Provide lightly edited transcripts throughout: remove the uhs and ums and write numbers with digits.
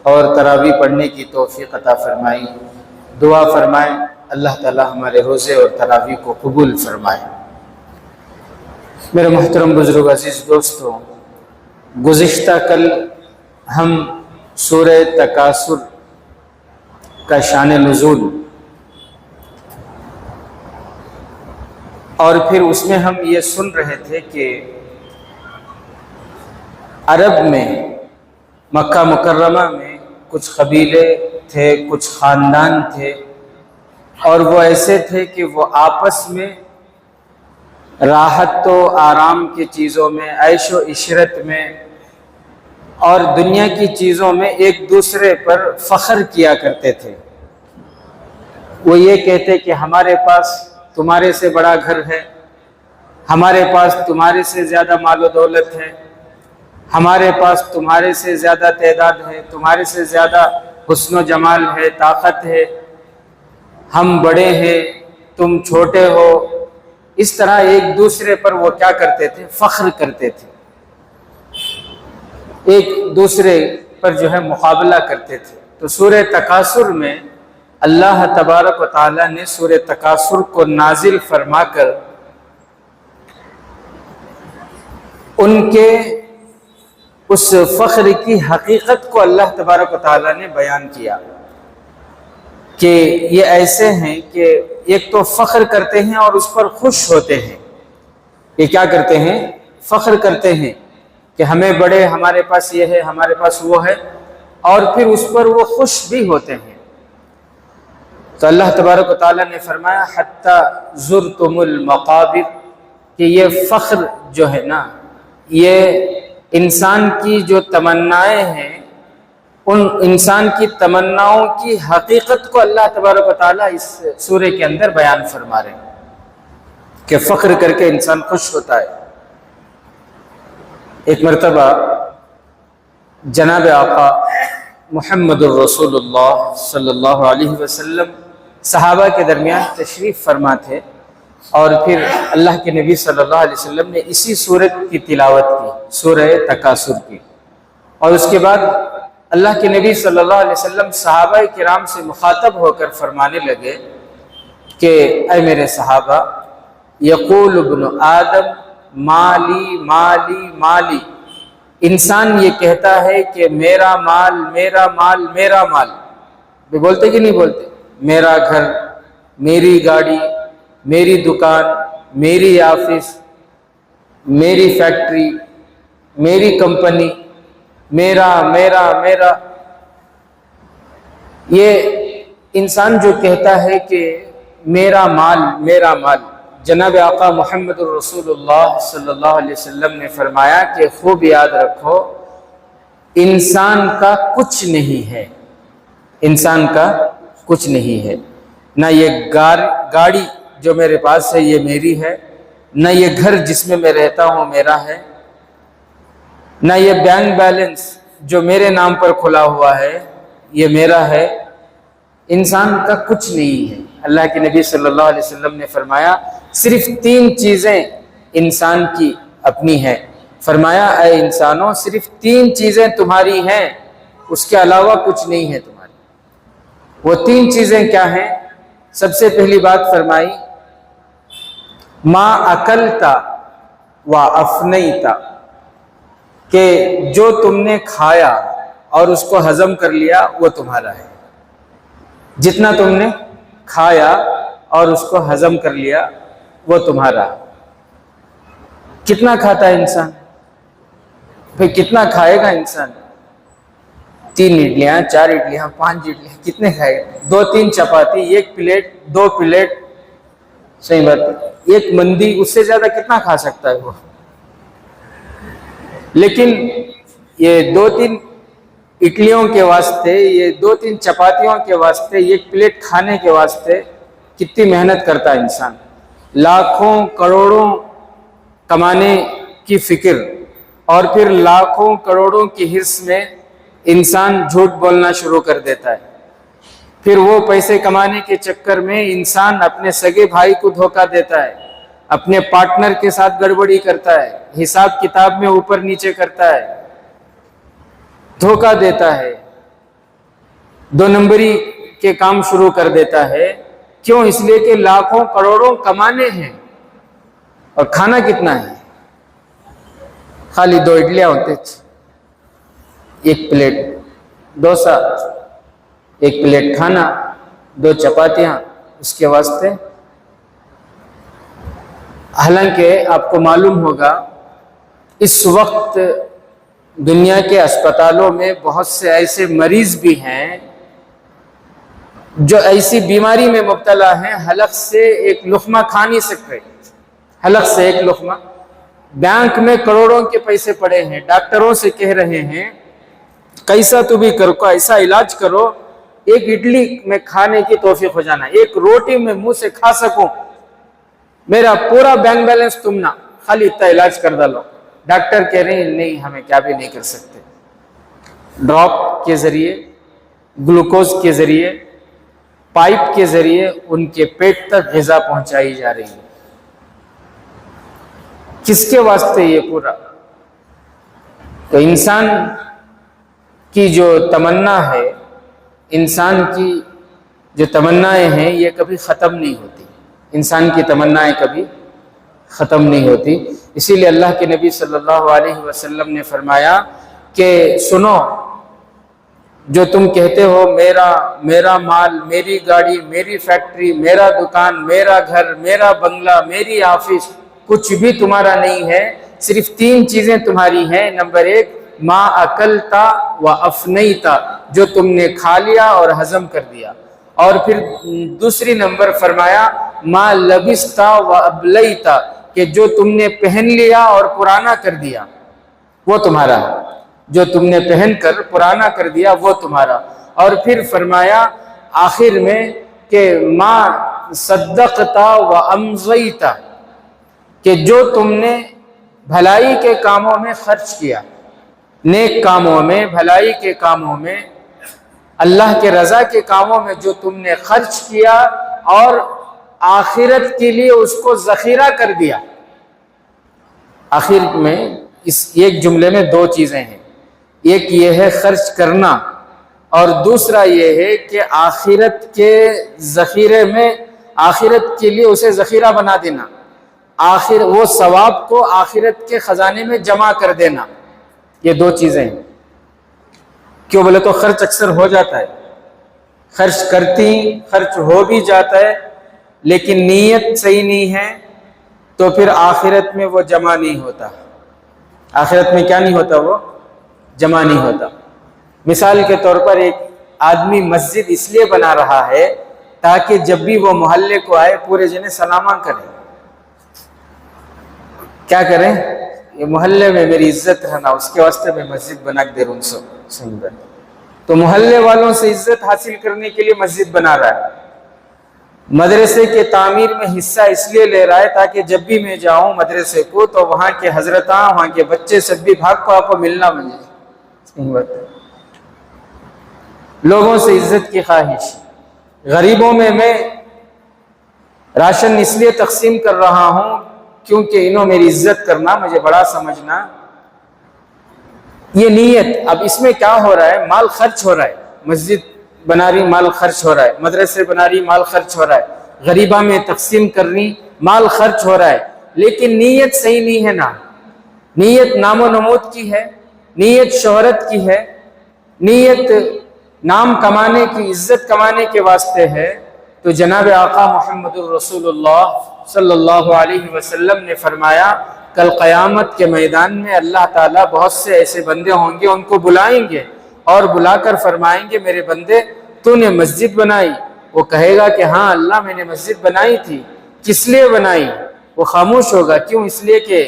اور تراویح پڑھنے کی توفیق عطا فرمائی۔ دعا فرمائیں اللہ تعالی ہمارے روزے اور تراویح کو قبول فرمائے۔ میرے محترم بزرگ عزیز دوستو، گزشتہ کل ہم سورہ تکاثر کا شان نزول اور پھر اس میں ہم یہ سن رہے تھے کہ عرب میں مکہ مکرمہ میں کچھ قبیلے تھے، کچھ خاندان تھے، اور وہ ایسے تھے کہ وہ آپس میں راحت و آرام کی چیزوں میں، عیش و عشرت میں اور دنیا کی چیزوں میں ایک دوسرے پر فخر کیا کرتے تھے۔ وہ یہ کہتے کہ ہمارے پاس تمہارے سے بڑا گھر ہے، ہمارے پاس تمہارے سے زیادہ مال و دولت ہے، ہمارے پاس تمہارے سے زیادہ تعداد ہے، تمہارے سے زیادہ حسن و جمال ہے، طاقت ہے، ہم بڑے ہیں تم چھوٹے ہو۔ اس طرح ایک دوسرے پر وہ کیا کرتے تھے؟ فخر کرتے تھے، ایک دوسرے پر جو ہے مقابلہ کرتے تھے۔ تو سورہ تکاثر میں اللہ تبارک و تعالی نے سورہ تکاثر کو نازل فرما کر ان کے اس فخر کی حقیقت کو اللہ تبارک و تعالی نے بیان کیا کہ یہ ایسے ہیں کہ ایک تو فخر کرتے ہیں اور اس پر خوش ہوتے ہیں۔ یہ کیا کرتے ہیں؟ فخر کرتے ہیں کہ ہمیں بڑے، ہمارے پاس یہ ہے، ہمارے پاس وہ ہے، اور پھر اس پر وہ خوش بھی ہوتے ہیں۔ تو اللہ تبارک و تعالیٰ نے فرمایا حتی زرتم المقابر، کہ یہ فخر جو ہے نا، یہ انسان کی جو تمنائیں ہیں، ان انسان کی تمناؤں کی حقیقت کو اللہ تبارک و تعالیٰ اس سورے کے اندر بیان فرما رہے ہیں کہ فخر کر کے انسان خوش ہوتا ہے۔ ایک مرتبہ جناب آقا محمد الرسول اللہ صلی اللہ علیہ وسلم صحابہ کے درمیان تشریف فرما تھے، اور پھر اللہ کے نبی صلی اللہ علیہ وسلم نے اسی سورت کی تلاوت کی، سورہ تکاثر کی، اور اس کے بعد اللہ کے نبی صلی اللہ علیہ وسلم صحابہ کرام سے مخاطب ہو کر فرمانے لگے کہ اے میرے صحابہ، یقول ابن آدم مالی مالی مالی، انسان یہ کہتا ہے کہ میرا مال میرا مال میرا مال، بولتے کہ نہیں بولتے؟ میرا گھر، میری گاڑی، میری دکان، میری آفس، میری فیکٹری، میری کمپنی، میرا میرا میرا۔ یہ انسان جو کہتا ہے کہ میرا مال میرا مال، جناب آقا محمد الرسول اللہ صلی اللہ علیہ وسلم نے فرمایا کہ خوب یاد رکھو، انسان کا کچھ نہیں ہے، انسان کا کچھ نہیں ہے۔ نہ یہ گاڑی جو میرے پاس ہے یہ میری ہے، نہ یہ گھر جس میں میں رہتا ہوں میرا ہے، نہ یہ بینک بیلنس جو میرے نام پر کھلا ہوا ہے یہ میرا ہے۔ انسان کا کچھ نہیں ہے۔ اللہ کے نبی صلی اللہ علیہ وسلم نے فرمایا صرف 3 چیزیں انسان کی اپنی ہیں۔ فرمایا اے انسانوں، صرف 3 چیزیں تمہاری ہیں، اس کے علاوہ کچھ نہیں ہے تمہاری۔ وہ 3 چیزیں کیا ہیں؟ سب سے پہلی بات فرمائی ما اکلتا و افنیتا، کہ جو تم نے کھایا اور اس کو ہضم کر لیا وہ تمہارا ہے۔ جتنا تم نے کھایا اور اس کو ہضم کر لیا وہ تمہارا ہے۔ کتنا کھاتا ہے انسان؟ پھر کتنا کھائے گا انسان؟ 3 اڈلیاں، 4 اڈلیاں، 5 اڈلیاں، کتنے کھائے گا؟ 2-3 چپاتی، 1 پلیٹ، 2 پلیٹ، صحیح بات ہے، 1 مندی، اس سے زیادہ کتنا کھا سکتا ہے وہ؟ لیکن یہ 2-3 اڈلیوں کے واسطے، یہ 2-3 چپاتیوں کے واسطے، 1 پلیٹ کھانے کے واسطے کتنی محنت کرتا ہے انسان۔ لاکھوں کروڑوں کمانے کی فکر، اور پھر لاکھوں کروڑوں کی حرص میں انسان جھوٹ بولنا شروع کر دیتا ہے۔ پھر وہ پیسے کمانے کے چکر میں انسان اپنے سگے بھائی کو دھوکہ دیتا ہے، اپنے پارٹنر کے ساتھ گڑبڑی کرتا ہے، حساب کتاب میں اوپر نیچے کرتا ہے، دھوکہ دیتا ہے، دو نمبری کے کام شروع کر دیتا ہے. کیوں؟ اس لیے کہ لاکھوں کروڑوں کمانے ہیں اور کھانا کتنا ہے؟ خالی 2 اڈلیاں ہوتے، 1 پلیٹ ڈوسا، 1 پلیٹ کھانا، 2 چپاتیاں اس کے واسطے. حالانکہ آپ کو معلوم ہوگا اس وقت دنیا کے اسپتالوں میں بہت سے ایسے مریض بھی ہیں جو ایسی بیماری میں مبتلا ہیں حلق سے 1 لقمہ کھا نہیں سکتے. حلق سے 1 لقمہ. بینک میں کروڑوں کے پیسے پڑے ہیں، ڈاکٹروں سے کہہ رہے ہیں کیسا تو بھی کرو، ایسا علاج کرو 1 اڈلی میں کھانے کی توفیق ہو جانا، 1 روٹی میں منہ سے کھا سکوں، میرا پورا بینک بیلنس تم نہ، خالی اتنا علاج کر ڈالو. ڈاکٹر کہہ رہے ہیں نہیں، ہمیں کیا بھی نہیں کر سکتے. ڈراپ کے ذریعے، گلوکوز کے ذریعے، پائپ کے ذریعے ان کے پیٹ تک غذا پہنچائی جا رہی ہے. کس کے واسطے یہ پورا؟ تو انسان کی جو تمنا ہے، انسان کی جو تمنائیں ہیں یہ کبھی ختم نہیں ہوتی. انسان کی تمنائیں کبھی ختم نہیں ہوتی. اسی لیے اللہ کے نبی صلی اللہ علیہ وسلم نے فرمایا کہ سنو، جو تم کہتے ہو میرا مال، میری گاڑی، میری فیکٹری، میرا دکان، میرا گھر، میرا بنگلہ، میری آفس، کچھ بھی تمہارا نہیں ہے، صرف 3 چیزیں تمہاری ہیں. نمبر 1 ما اکلتا و افنیتا، جو تم نے کھا لیا اور ہضم کر دیا. اور پھر دوسری نمبر فرمایا ما لبستا و ابلیتا، کہ جو تم نے پہن لیا اور پرانا کر دیا وہ تمہارا ہے. جو تم نے پہن کر پرانا کر دیا وہ تمہارا. اور پھر فرمایا آخر میں کہ ما صدقتا و امضیتا، کہ جو تم نے بھلائی کے کاموں میں خرچ کیا، نیک کاموں میں، بھلائی کے کاموں میں، اللہ کے رضا کے کاموں میں جو تم نے خرچ کیا اور آخرت کے لیے اس کو ذخیرہ کر دیا. آخر میں اس ایک جملے میں 2 چیزیں ہیں. ایک یہ ہے خرچ کرنا، اور دوسرا یہ ہے کہ آخرت کے ذخیرے میں، آخرت کے لیے اسے ذخیرہ بنا دینا، وہ ثواب کو آخرت کے خزانے میں جمع کر دینا. یہ 2 چیزیں ہیں. کیوں بولے تو خرچ اکثر ہو جاتا ہے، خرچ ہو بھی جاتا ہے، لیکن نیت صحیح نہیں ہے تو پھر آخرت میں وہ جمع نہیں ہوتا. آخرت میں کیا نہیں ہوتا؟ وہ جمع نہیں ہوتا. مثال کے طور پر ایک آدمی مسجد اس لیے بنا رہا ہے تاکہ جب بھی وہ محلے کو آئے پورے جنے سلامہ کریں. کیا کریں؟ یہ محلے میں میری عزت رہنا، اس کے واسطے میں مسجد بنا کے دے رہا ہوں. صحیح بات. تو محلے والوں سے عزت حاصل کرنے کے لیے مسجد بنا رہا ہے. مدرسے کے تعمیر میں حصہ اس لیے لے رہا ہے تاکہ جب بھی میں جاؤں مدرسے کو تو وہاں کے حضرتاں، وہاں کے بچے سب بھی بھاگ کو آپ کو ملنا ملے. صحیح بات. لوگوں سے عزت کی خواہش. غریبوں میں راشن اس لیے تقسیم کر رہا ہوں کیونکہ انہوں میری عزت کرنا، مجھے بڑا سمجھنا. یہ نیت. اب اس میں کیا ہو رہا ہے؟ مال خرچ ہو رہا ہے. مسجد بنا رہی، مال خرچ ہو رہا ہے. مدرسے بنا رہی، مال خرچ ہو رہا ہے. غریبہ میں تقسیم کر رہی، مال خرچ ہو رہا ہے. لیکن نیت صحیح نہیں ہے نا. نیت نام و نمود کی ہے، نیت شہرت کی ہے، نیت نام کمانے کی، عزت کمانے کے واسطے ہے. تو جناب آقا محمد الرسول اللہ صلی اللہ علیہ وسلم نے فرمایا کل قیامت کے میدان میں اللہ تعالیٰ بہت سے ایسے بندے ہوں گے، ان کو بلائیں گے اور بلا کر فرمائیں گے میرے بندے تو نے مسجد بنائی؟ وہ کہے گا کہ ہاں اللہ میں نے مسجد بنائی تھی. کس لیے بنائی؟ وہ خاموش ہوگا. کیوں؟ اس لیے کہ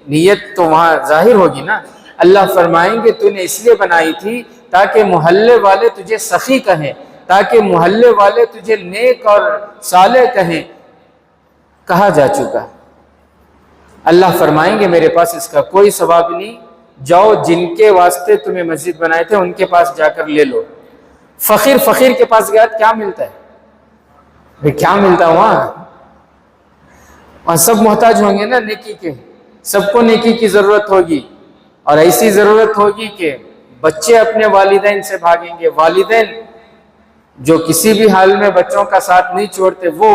نیت تو وہاں ظاہر ہوگی نا. اللہ فرمائیں گے تو نے اس لیے بنائی تھی تاکہ محلے والے تجھے سخی کہیں، تاکہ محلے والے تجھے نیک اور صالح کہیں. کہا جا چکا. اللہ فرمائیں گے میرے پاس اس کا کوئی ثواب نہیں، جاؤ جن کے واسطے تمہیں مسجد بنائے تھے ان کے پاس جا کر لے لو. فقیر کے پاس گیا کیا ملتا ہے؟ کیا ملتا وہاں سب محتاج ہوں گے نا نیکی کے. سب کو نیکی کی ضرورت ہوگی، اور ایسی ضرورت ہوگی کہ بچے اپنے والدین سے بھاگیں گے، والدین جو کسی بھی حال میں بچوں کا ساتھ نہیں چھوڑتے، وہ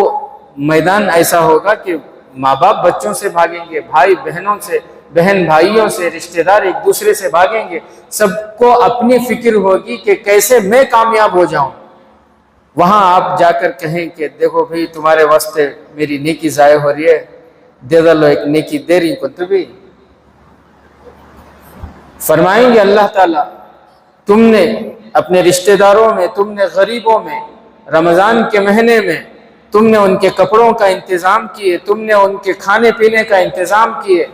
میدان ایسا ہوگا کہ ماں باپ بچوں سے بھاگیں گے، بھائی بہنوں سے، بہن بھائیوں سے، رشتہ دار ایک دوسرے سے بھاگیں گے، سب کو اپنی فکر ہوگی کہ کیسے میں کامیاب ہو جاؤں۔ وہاں آپ جا کر کہیں کہ دیکھو بھئی تمہارے واسطے میری نیکی ضائع ہو رہی ہے، دے دلو ایک نیکی دے رہی کو تو بھی فرمائیں گے اللہ تعالیٰ تم نے اپنے رشتہ داروں میں، تم نے غریبوں میں، رمضان کے مہینے میں تم نے ان کے کپڑوں کا انتظام کیے، تم نے ان کے کھانے پینے کا انتظام کیے۔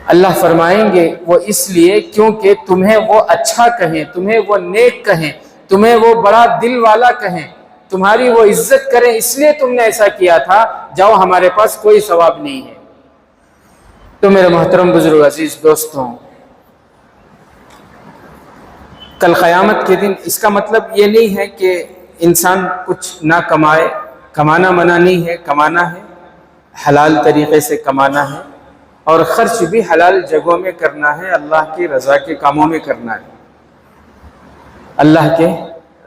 اللہ فرمائیں گے وہ اس لیے کیونکہ تمہیں وہ اچھا کہیں، تمہیں وہ نیک کہیں، تمہیں وہ بڑا دل والا کہیں، تمہاری وہ عزت کریں، اس لیے تم نے ایسا کیا تھا، جاؤ ہمارے پاس کوئی ثواب نہیں ہے۔ تو میرے محترم بزرگ عزیز دوستوں، کل قیامت کے دن اس کا مطلب یہ نہیں ہے کہ انسان کچھ نہ کمائے، کمانا منع نہیں ہے، کمانا ہے، حلال طریقے سے کمانا ہے، اور خرچ بھی حلال جگہوں میں کرنا ہے، اللہ کی رضا کے کاموں میں کرنا ہے، اللہ کے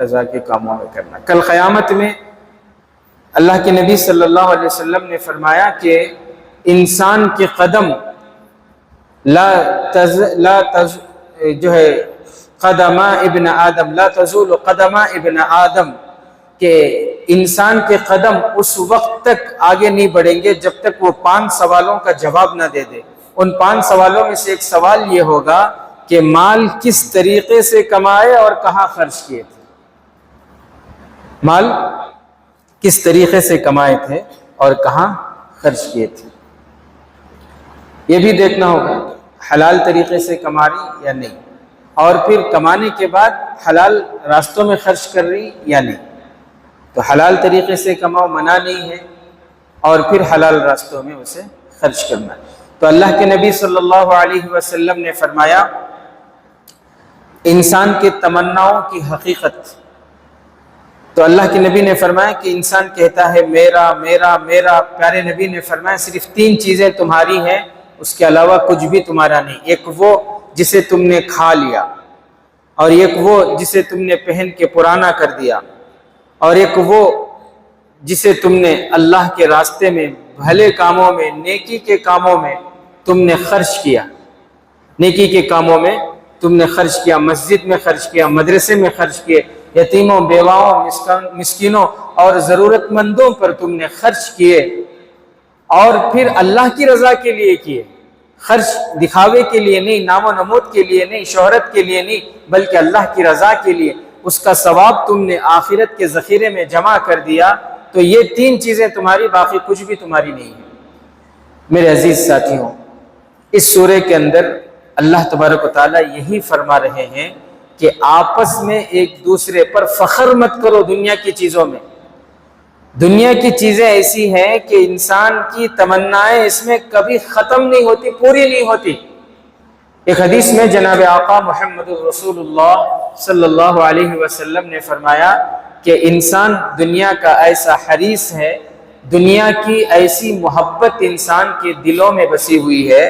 رضا کے کاموں میں کرنا ہے۔ کل قیامت میں اللہ کے نبی صلی اللہ علیہ وسلم نے فرمایا کہ انسان کے قدم قدم ابن آدم لا تزول قدم ابن آدم، کہ انسان کے قدم اس وقت تک آگے نہیں بڑھیں گے جب تک وہ 5 سوالوں کا جواب نہ دے دے۔ ان 5 سوالوں میں سے ایک سوال یہ ہوگا کہ مال کس طریقے سے کمائے اور کہاں خرچ کیے تھے، مال کس طریقے سے کمائے تھے اور کہاں خرچ کیے تھے، یہ بھی دیکھنا ہوگا حلال طریقے سے کما رہی یا نہیں، اور پھر کمانے کے بعد حلال راستوں میں خرچ کر رہی یا نہیں۔ تو حلال طریقے سے کماؤ منع نہیں ہے، اور پھر حلال راستوں میں اسے خرچ کرنا ہے۔ تو اللہ کے نبی صلی اللہ علیہ وسلم نے فرمایا انسان کے تمناؤں کی حقیقت، تو اللہ کے نبی نے فرمایا کہ انسان کہتا ہے میرا میرا میرا، پیارے نبی نے فرمایا صرف 3 چیزیں تمہاری ہیں، اس کے علاوہ کچھ بھی تمہارا نہیں۔ ایک وہ جسے تم نے کھا لیا، اور ایک وہ جسے تم نے پہن کے پرانا کر دیا، اور ایک وہ جسے تم نے اللہ کے راستے میں بھلے کاموں میں، نیکی کے کاموں میں تم نے خرچ کیا، نیکی کے کاموں میں تم نے خرچ کیا، مسجد میں خرچ کیا، مدرسے میں خرچ کیے، یتیموں، بیواؤں، مسکینوں اور ضرورت مندوں پر تم نے خرچ کیے، اور پھر اللہ کی رضا کے لیے کیے، خرچ دکھاوے کے لیے نہیں، نام و نمود کے لیے نہیں، شہرت کے لیے نہیں، بلکہ اللہ کی رضا کے لیے، اس کا ثواب تم نے آخرت کے ذخیرے میں جمع کر دیا۔ تو یہ 3 چیزیں تمہاری، باقی کچھ بھی تمہاری نہیں ہے۔ میرے عزیز ساتھیوں، اس سورے کے اندر اللہ تبارک و تعالیٰ یہی فرما رہے ہیں کہ آپس میں ایک دوسرے پر فخر مت کرو دنیا کی چیزوں میں۔ دنیا کی چیزیں ایسی ہیں کہ انسان کی تمنائیں اس میں کبھی ختم نہیں ہوتی، پوری نہیں ہوتی۔ ایک حدیث میں جناب آقا محمد رسول اللہ صلی اللہ علیہ وسلم نے فرمایا کہ انسان دنیا کا ایسا حریص ہے، دنیا کی ایسی محبت انسان کے دلوں میں بسی ہوئی ہے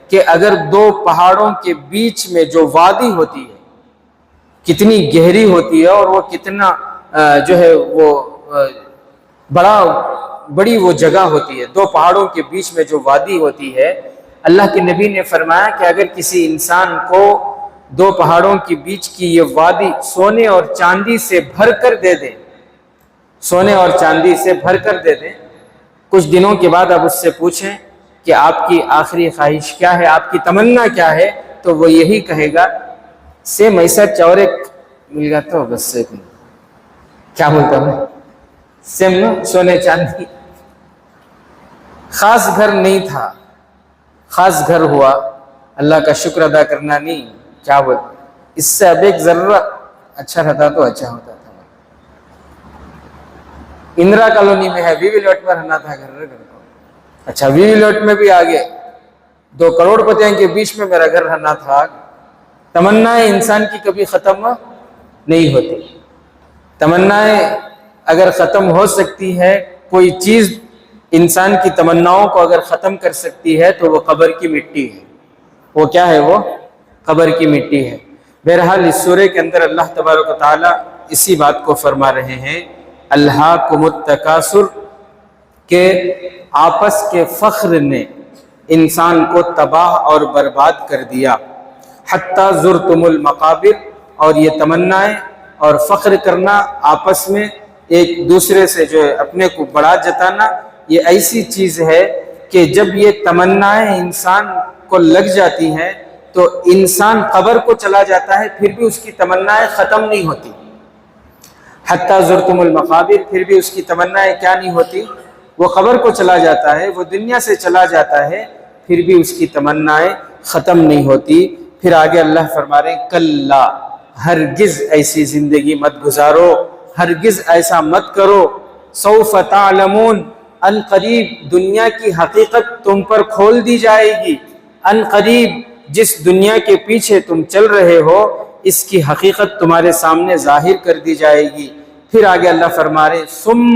کہ اگر 2 پہاڑوں کے بیچ میں جو وادی ہوتی ہے کتنی گہری ہوتی ہے، اور وہ کتنا جو ہے وہ بڑی وہ جگہ ہوتی ہے، 2 پہاڑوں کے بیچ میں جو وادی ہوتی ہے، اللہ کے نبی نے فرمایا کہ اگر کسی انسان کو 2 پہاڑوں کے بیچ کی یہ وادی سونے اور چاندی سے بھر کر دے دیں، سونے اور چاندی سے بھر کر دے دیں، کچھ دنوں کے بعد آپ اس سے پوچھیں کہ آپ کی آخری خواہش کیا ہے، آپ کی تمنا کیا ہے، تو وہ یہی کہے گا سیم ایسا چورے مل گیا تو بس سے کیا بولتا ہوں سیم نا، سونے چاندی، خاص گھر نہیں تھا، خاص گھر ہوا، اللہ کا شکر ادا کرنا نہیں، کیا بولتا اس سے اب ایک ذرہ اچھا رہتا تو اچھا ہوتا تھا۔ اندرا کالونی میں ہے، وی لوٹ میں رہنا تھا گھر کو، اچھا وی لوٹ میں بھی آگے 2 کروڑ پتیوں کے بیچ میں میرا گھر رہنا تھا۔ تمنائیں انسان کی کبھی ختم نہیں ہوتی۔ تمنائیں اگر ختم ہو سکتی ہے، کوئی چیز انسان کی تمناؤں کو اگر ختم کر سکتی ہے تو وہ قبر کی مٹی ہے۔ وہ کیا ہے؟ وہ قبر کی مٹی ہے۔ بہرحال اس سورے کے اندر اللہ تبارک و تعالیٰ اسی بات کو فرما رہے ہیں، الہاکم التکاثر، کہ آپس کے فخر نے انسان کو تباہ اور برباد کر دیا، حتی زرتم المقابر، اور یہ تمنائیں اور فخر کرنا آپس میں ایک دوسرے سے جو ہے اپنے کو بڑا جتانا، یہ ایسی چیز ہے کہ جب یہ تمنائیں انسان کو لگ جاتی ہیں تو انسان قبر کو چلا جاتا ہے، پھر بھی اس کی تمنائیں ختم نہیں ہوتی۔ حتی زرتم المقابر، پھر بھی اس کی تمنائیں کیا نہیں ہوتی؟ وہ قبر کو چلا جاتا ہے، وہ دنیا سے چلا جاتا ہے، پھر بھی اس کی تمنائیں ختم نہیں ہوتی۔ پھر آگے اللہ فرما رہے ہیں، کلا، ہرگز ایسی زندگی مت گزارو، ہرگز ایسا مت کرو، سوف تعلمون، ان قریب دنیا کی حقیقت تم پر کھول دی جائے گی، ان قریب جس دنیا کے پیچھے تم چل رہے ہو اس کی حقیقت تمہارے سامنے ظاہر کر دی جائے گی۔ پھر آگے اللہ فرما رہے ہیں، ثم،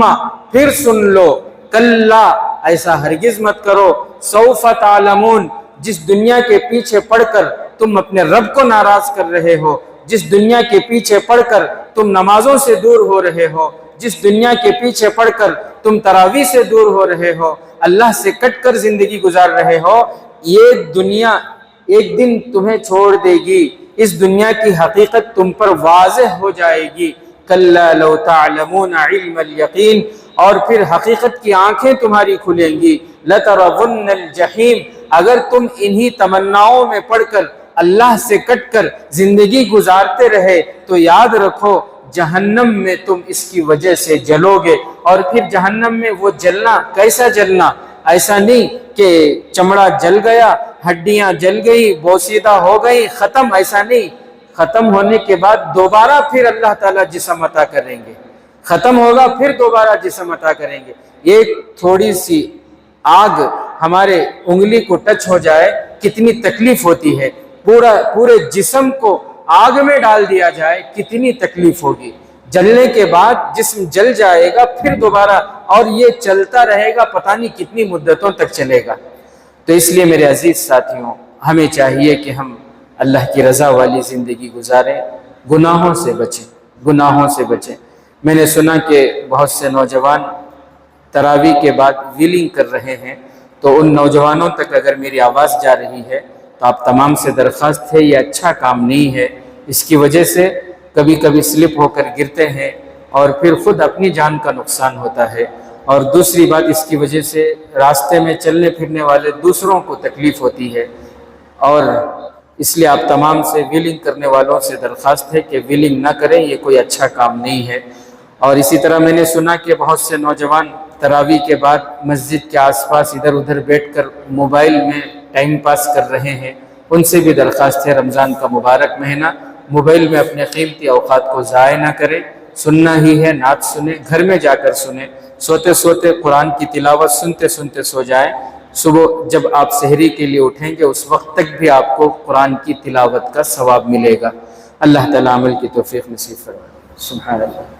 پھر سن لو، کلا، ایسا ہرگز مت کرو، سوف تعلمون، جس دنیا کے پیچھے پڑھ کر تم اپنے رب کو ناراض کر رہے ہو، جس دنیا کے پیچھے پڑھ کر تم نمازوں سے دور ہو رہے ہو، جس دنیا کے پیچھے پڑھ کر تم تراویح سے دور ہو رہے ہو، اللہ سے کٹ کر زندگی گزار رہے ہو، یہ دنیا ایک دن تمہیں چھوڑ دے گی، اس دنیا کی حقیقت تم پر واضح ہو جائے گی۔ کلا لو تعلمون علم الیقین، اور پھر حقیقت کی آنکھیں تمہاری کھلیں گی۔ لترون الجحیم، اگر تم انہی تمناؤں میں پڑھ کر اللہ سے کٹ کر زندگی گزارتے رہے تو یاد رکھو جہنم میں تم اس کی وجہ سے جلو گے۔ اور پھر جہنم میں وہ جلنا کیسا جلنا؟ ایسا نہیں کہ چمڑا جل گیا، ہڈیاں جل گئی، بوسیدہ ہو گئی، ختم، ایسا نہیں۔ ختم ہونے کے بعد دوبارہ پھر اللہ تعالیٰ جسم عطا کریں گے، ختم ہوگا پھر دوبارہ جسم عطا کریں گے۔ ایک تھوڑی سی آگ ہمارے انگلی کو ٹچ ہو جائے کتنی تکلیف ہوتی ہے، پورے جسم کو آگ میں ڈال دیا جائے کتنی تکلیف ہوگی۔ جلنے کے بعد جسم جل جائے گا پھر دوبارہ، اور یہ چلتا رہے گا، پتہ نہیں کتنی مدتوں تک چلے گا۔ تو اس لیے میرے عزیز ساتھیوں، ہمیں چاہیے کہ ہم اللہ کی رضا والی زندگی گزاریں، گناہوں سے بچیں، گناہوں سے بچیں۔ میں نے سنا کہ بہت سے نوجوان تراویح کے بعد ویلنگ کر رہے ہیں، تو ان نوجوانوں تک اگر میری آواز جا رہی ہے تو آپ تمام سے درخواست ہے، یہ اچھا کام نہیں ہے۔ اس کی وجہ سے کبھی کبھی سلپ ہو کر گرتے ہیں اور پھر خود اپنی جان کا نقصان ہوتا ہے، اور دوسری بات اس کی وجہ سے راستے میں چلنے پھرنے والے دوسروں کو تکلیف ہوتی ہے۔ اور اس لیے آپ تمام سے ویلنگ کرنے والوں سے درخواست ہے کہ ویلنگ نہ کریں، یہ کوئی اچھا کام نہیں ہے۔ اور اسی طرح میں نے سنا کہ بہت سے نوجوان تراویح کے بعد مسجد کے آس پاس ادھر ادھر بیٹھ کر موبائل میں ٹائم پاس کر رہے ہیں، ان سے بھی درخواست ہے رمضان کا مبارک مہینہ موبائل میں اپنے قیمتی اوقات کو ضائع نہ کریں، سننا ہی ہے نعت سنیں، گھر میں جا کر سنیں، سوتے سوتے قرآن کی تلاوت سنتے سنتے سو جائیں، صبح جب آپ سحری کے لیے اٹھیں گے اس وقت تک بھی آپ کو قرآن کی تلاوت کا ثواب ملے گا۔ اللہ تعالیٰ عمل کی توفیق نصیب فرمائے۔ سبحان اللہ۔